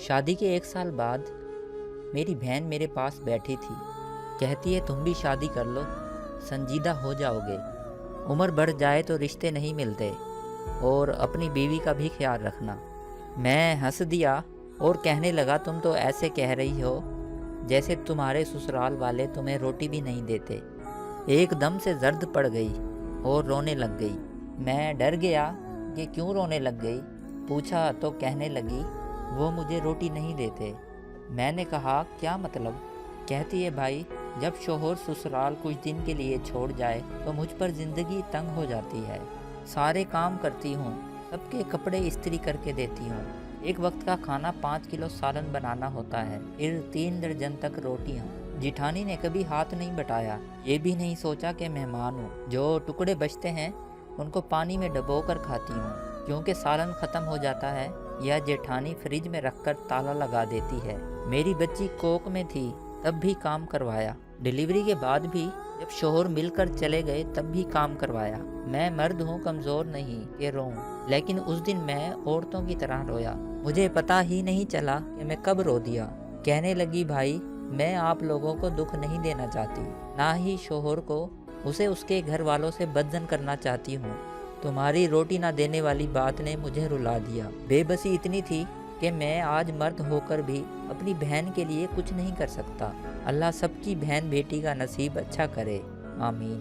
شادی کے 1 سال بعد میری بہن میرے پاس بیٹھی تھی۔ کہتی ہے تم بھی شادی کر لو، سنجیدہ ہو جاؤ گے، عمر بڑھ جائے تو رشتے نہیں ملتے، اور اپنی بیوی کا بھی خیال رکھنا۔ میں ہنس دیا اور کہنے لگا تم تو ایسے کہہ رہی ہو جیسے تمہارے سسرال والے تمہیں روٹی بھی نہیں دیتے۔ ایک دم سے زرد پڑ گئی اور رونے لگ گئی۔ میں ڈر گیا کہ کیوں رونے لگ گئی۔ پوچھا تو کہنے لگی وہ مجھے روٹی نہیں دیتے۔ میں نے کہا کیا مطلب؟ کہتی ہے بھائی جب شوہر سسرال کچھ دن کے لیے چھوڑ جائے تو مجھ پر زندگی تنگ ہو جاتی ہے۔ سارے کام کرتی ہوں، سب کے کپڑے استری کر کے دیتی ہوں، ایک وقت کا کھانا 5 کلو سالن بنانا ہوتا ہے، پھر 3 درجن تک روٹیاں۔ جیٹھانی نے کبھی ہاتھ نہیں بٹایا، یہ بھی نہیں سوچا کہ مہمان ہوں۔ جو ٹکڑے بچتے ہیں ان کو پانی میں ڈبو کر کھاتی ہوں کیونکہ سالن ختم ہو جاتا ہے یا جیٹھانی فریج میں رکھ کر تالا لگا دیتی ہے۔ میری بچی کوک میں تھی تب بھی کام کروایا، ڈیلیوری کے بعد بھی جب شوہر مل کر چلے گئے تب بھی کام کروایا۔ میں مرد ہوں، کمزور نہیں کہ روؤں، لیکن اس دن میں عورتوں کی طرح رویا۔ مجھے پتا ہی نہیں چلا کہ میں کب رو دیا۔ کہنے لگی بھائی میں آپ لوگوں کو دکھ نہیں دینا چاہتی، نہ ہی شوہر کو، اسے اس کے گھر والوں سے بدزن کرنا چاہتی ہوں۔ تمہاری روٹی نہ دینے والی بات نے مجھے رلا دیا۔ بے بسی اتنی تھی کہ میں آج مرد ہو کر بھی اپنی بہن کے لیے کچھ نہیں کر سکتا۔ اللہ سب کی بہن بیٹی کا نصیب اچھا کرے، آمین۔